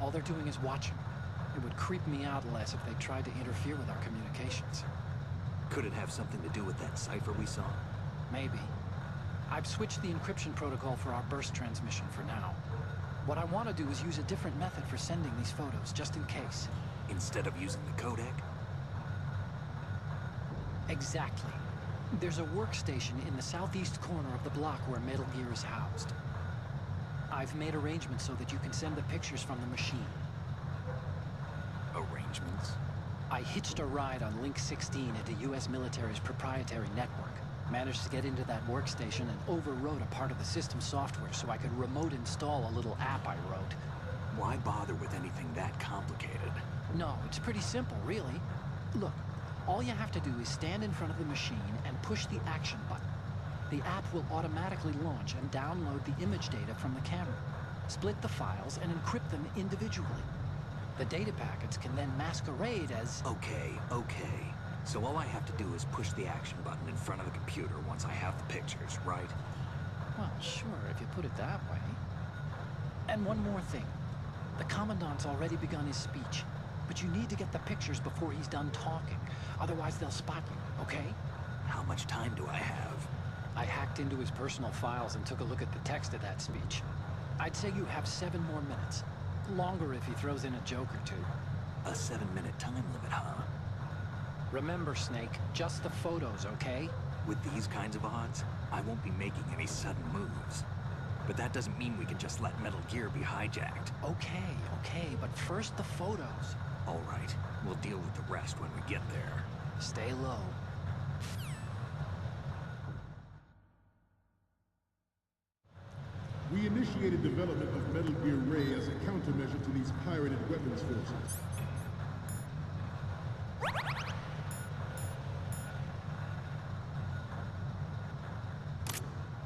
All they're doing is watching. It would creep me out less if they tried to interfere with our communications. Could it have something to do with that cipher we saw? Maybe. I've switched the encryption protocol for our burst transmission for now. What I want to do is use a different method for sending these photos, just in case. Instead of using the codec? Exactly. There's a workstation in the southeast corner of the block where Metal Gear is housed. I've made arrangements so that you can send the pictures from the machine. Arrangements? I hitched a ride on Link 16 into U.S. military's proprietary network. Managed to get into that workstation and overwrote a part of the system software so I could remote install a little app I wrote. Why bother with anything that complicated? No, it's pretty simple, really. Look, all you have to do is stand in front of the machine and push the action button. The app will automatically launch and download the image data from the camera, split the files, and encrypt them individually. The data packets can then masquerade as... Okay. So all I have to do is push the action button in front of the computer once I have the pictures, right? Well, sure, if you put it that way. And one more thing. The Commandant's already begun his speech, but you need to get the pictures before he's done talking. Otherwise, they'll spot you, okay? How much time do I have? I hacked into his personal files and took a look at the text of that speech. I'd say you have 7 more minutes. Longer if he throws in a joke or two. A 7-minute time limit, huh? Remember, Snake, just the photos, okay? With these kinds of odds, I won't be making any sudden moves. But that doesn't mean we can just let Metal Gear be hijacked. Okay, but first the photos. All right, we'll deal with the rest when we get there. Stay low. We initiated development of Metal Gear Ray as a countermeasure to these pirated weapons forces.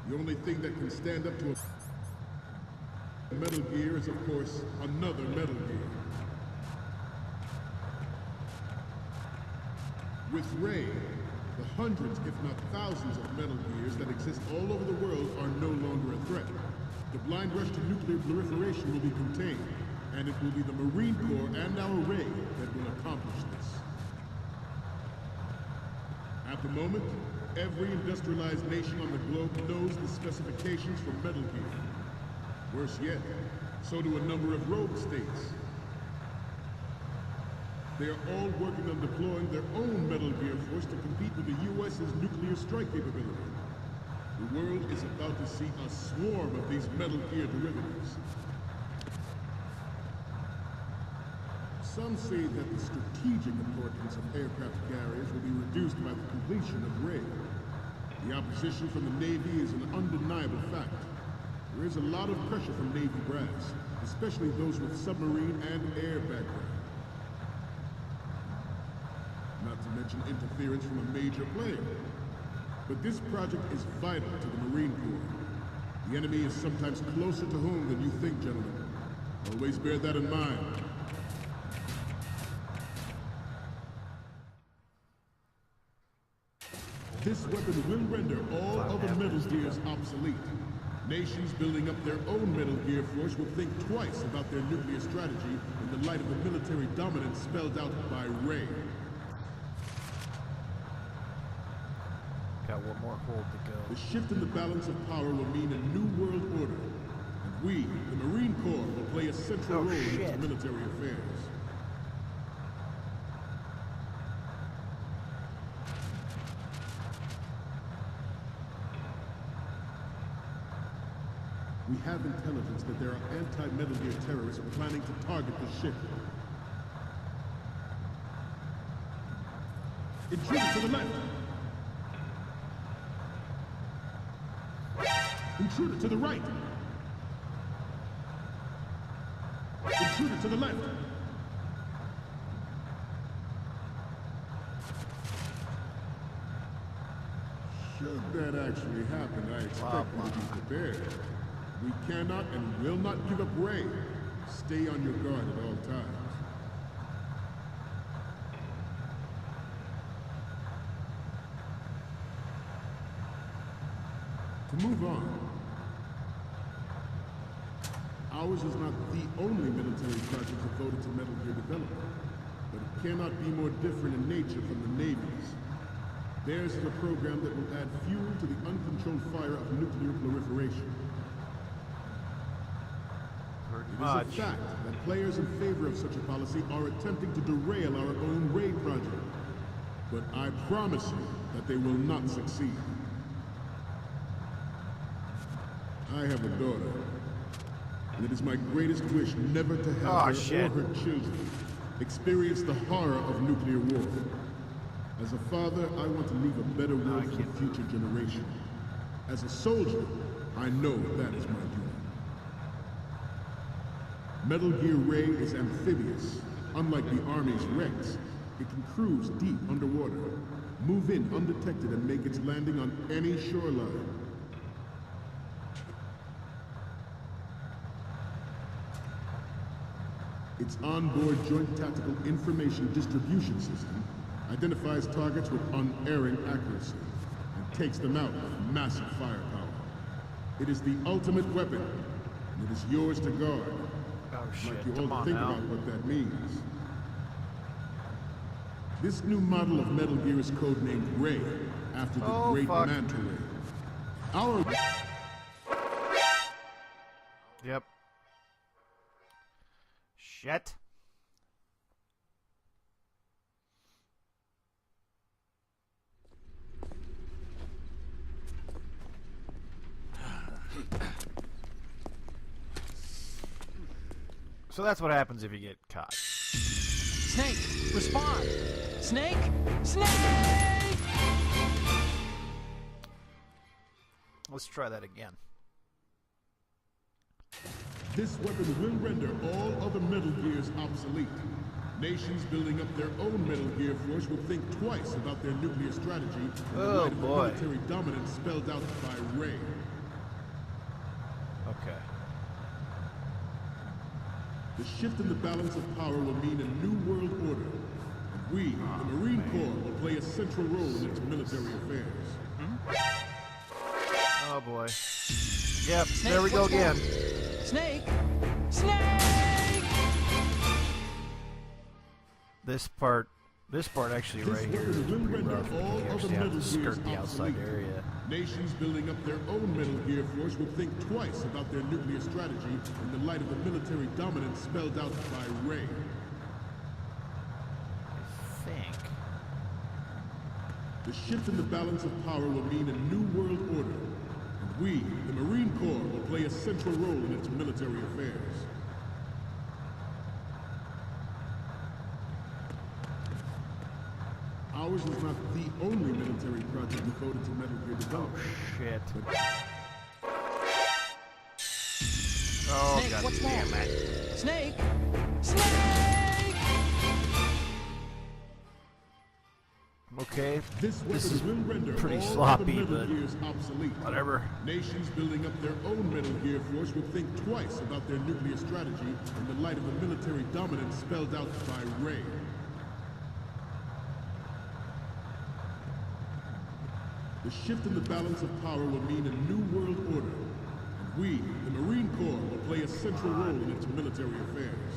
The only thing that can stand up to a Metal Gear is, of course, another Metal Gear. With Ray, the hundreds, if not thousands of Metal Gears that exist all over the world are no longer a threat. The blind rush to nuclear proliferation will be contained, and it will be the Marine Corps and our Ray that will accomplish this. At the moment, every industrialized nation on the globe knows the specifications for Metal Gear. Worse yet, so do a number of rogue states. They are all working on deploying their own Metal Gear force to compete with the U.S.'s nuclear strike capability. The world is about to see a swarm of these Metal Gear derivatives. Some say that the strategic importance of aircraft carriers will be reduced by the completion of Ray. The opposition from the Navy is an undeniable fact. There is a lot of pressure from Navy brass, especially those with submarine and air background. Not to mention interference from a major player. But this project is vital to the Marine Corps. The enemy is sometimes closer to home than you think, gentlemen. Always bear that in mind. This weapon will render all other Metal Gears obsolete. Nations building up their own Metal Gear force will think twice about their nuclear strategy in the light of the military dominance spelled out by Ray. Got one more hold to go. The shift in the balance of power will mean a new world order. And we, the Marine Corps, will play a central role in its military affairs. We have intelligence that there are anti-Metal Gear terrorists planning to target the ship. Intruder to the left! Intruder to the right! Intruder to the left! Should that actually happen, I expect you to be prepared. We cannot and will not give up Ray. Stay on your guard at all times. To move on, ours is not the only military project devoted to Metal Gear development, but it cannot be more different in nature from the Navy's. Theirs is a program that will add fuel to the uncontrolled fire of nuclear proliferation. It is a fact that players in favor of such a policy are attempting to derail our own raid project. But I promise you that they will not succeed. I have a daughter, and it is my greatest wish never to have her or her children experience the horror of nuclear war. As a father, I want to leave a better world for the future generation. As a soldier, I know that is my duty. Metal Gear Ray is amphibious. Unlike the Army's Rex, it can cruise deep underwater, move in undetected, and make its landing on any shoreline. Its onboard Joint Tactical Information Distribution System identifies targets with unerring accuracy and takes them out with massive firepower. It is the ultimate weapon, and it is yours to guard. Oh shit, Like you come all on think now. about what that means. This new model of Metal Gear is codenamed Ray, after the Great Manta Ray. Our... Yep. Shit. So that's what happens if you get caught. Snake, respond! Snake! Snake! Let's try that again. This weapon will render all other Metal Gears obsolete. Nations building up their own Metal Gear force will think twice about their nuclear strategy in the light of the military dominance spelled out by Ray. Okay. The shift in the balance of power will mean a new world order. And we, the Marine Corps, will play a central role in its military affairs. Oh boy. Yep, Snake, there we go again. Snake! Snake! This part actually right here is pretty rough. You actually have to skirt the outside area. Nations building up their own Metal Gear force will think twice about their nuclear strategy in the light of the military dominance spelled out by Ray. I think. The shift in the balance of power will mean a new world order. And we, the Marine Corps, will play a central role in its military affairs. Ours is not the only military project devoted to Metal Gear development. Oh shit. Oh Snake, god what's damn wrong? it. Snake! Snake! Okay, This is will render pretty all sloppy, other Metal but Gears obsolete. whatever. Nations building up their own Metal Gear force will think twice about their nuclear strategy in the light of the military dominance spelled out by Ray. The shift in the balance of power will mean a new world order. And we, the Marine Corps, will play a central role in its military affairs.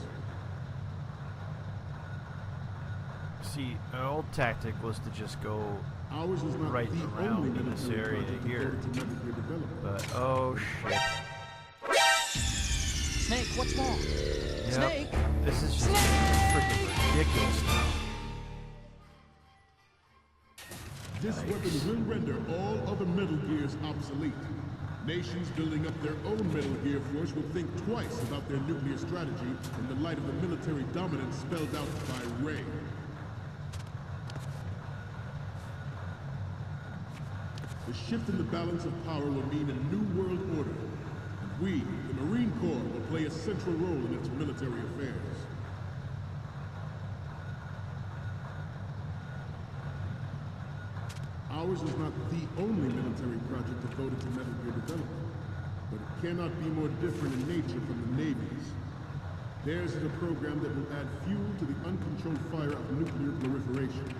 See, an old tactic was to just go Ours is not right the around only in this military area project here. devoted to Metal Gear development. But oh shit. Snake, what's wrong? Yep. Snake! This is just freaking ridiculous now. This weapon will render all other Metal Gears obsolete. Nations building up their own Metal Gear force will think twice about their nuclear strategy in the light of the military dominance spelled out by Ray. The shift in the balance of power will mean a new world order. And we, the Marine Corps, will play a central role in its military affairs. Ours is not the only military project devoted to Metal Gear development, but it cannot be more different in nature from the Navy's. Theirs is a program that will add fuel to the uncontrolled fire of nuclear proliferation.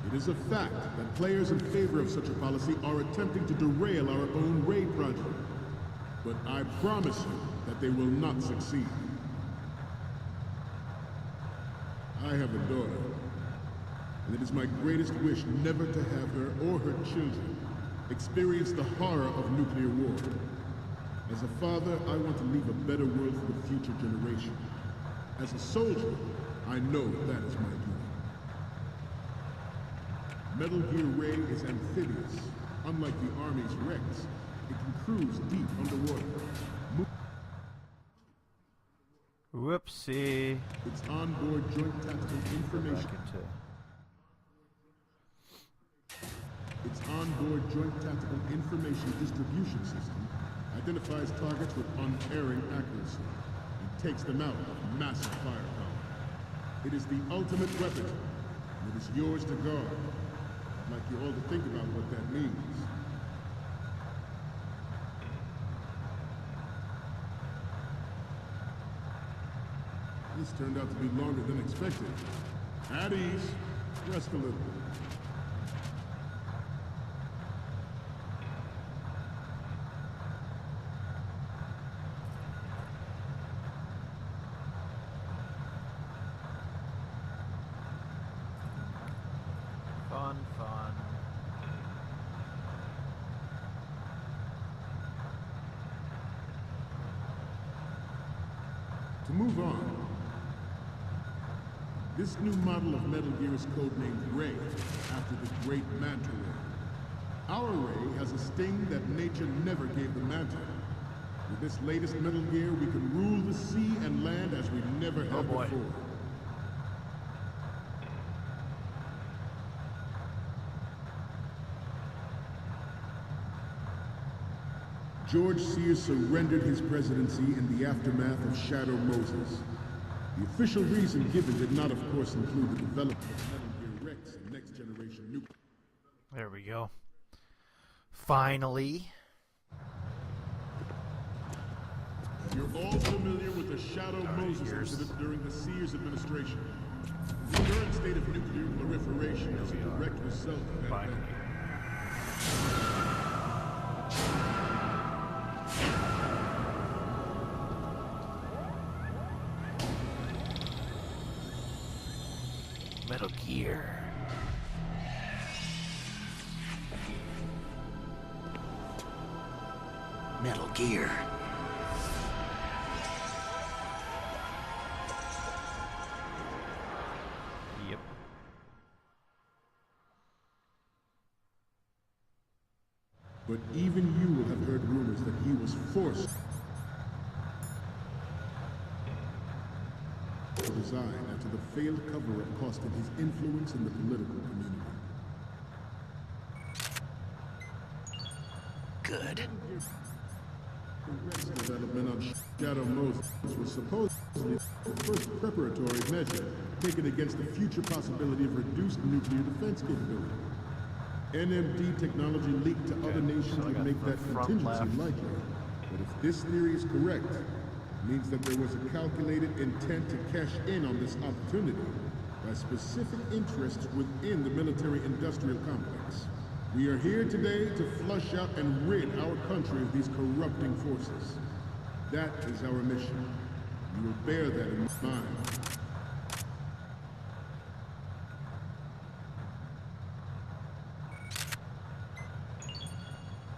It is a fact that players in favor of such a policy are attempting to derail our own raid project. But I promise you that they will not succeed. I have a daughter, and it is my greatest wish never to have her or her children experience the horror of nuclear war. As a father, I want to leave a better world for the future generation. As a soldier, I know that is my duty. Metal Gear Ray is amphibious. Unlike the Army's Rex, it can cruise deep underwater. Whoopsie. Its onboard joint tactical information. Its onboard joint tactical information distribution system identifies targets with unerring accuracy and takes them out with massive firepower. It is the ultimate weapon, and it is yours to guard. I'd like you all to think about what that means. This turned out to be longer than expected. At ease. Rest a little. Fun, fun. To move on, this new model of Metal Gear is codenamed Ray, after the great Manta Ray. Our Ray has a sting that nature never gave the Manta. With this latest Metal Gear, we can rule the sea and land as we never have before. George Sears surrendered his presidency in the aftermath of Shadow Moses. The official reason given did not, of course, include the development of Metal Gear Rex and next-generation nuclear. There we go. Finally. You're all familiar with the Shadow Moses incident during the Sears administration. The current state of nuclear proliferation is a direct result of that event. Metal Gear. Metal Gear. Yep. But even you will have heard rumors that he was forced to resign after the failed cover-up cost him his influence in the political community. Good. The Rex development on Shadow Moses was supposedly the first preparatory measure taken against the future possibility of reduced nuclear defense capability. NMD technology leaked to other nations would make that contingency likely. But if this theory is correct, it means that there was a calculated intent to cash in on this opportunity by specific interests within the military-industrial complex. We are here today to flush out and rid our country of these corrupting forces. That is our mission. We will bear that in mind.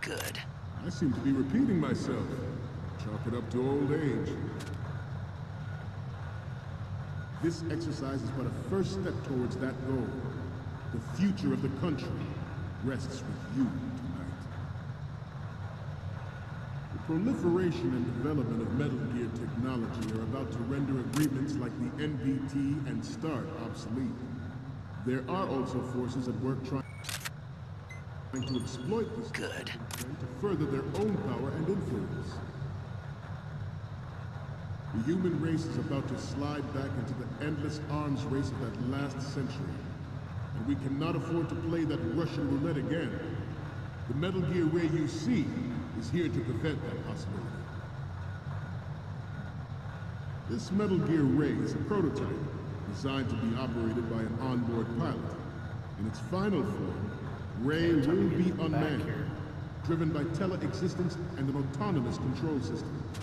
Good. I seem to be repeating myself. Chalk it up to old age. This exercise is but a first step towards that goal. The future of the country rests with you tonight. The proliferation and development of Metal Gear technology are about to render agreements like the NPT and START obsolete. There are also forces at work trying to exploit this Good. to further their own power and influence. The human race is about to slide back into the endless arms race of that last century. And we cannot afford to play that Russian roulette again. The Metal Gear Ray you see is here to prevent that possibility. This Metal Gear Ray is a prototype designed to be operated by an onboard pilot. In its final form, Ray will be unmanned, driven by tele-existence and an autonomous control system.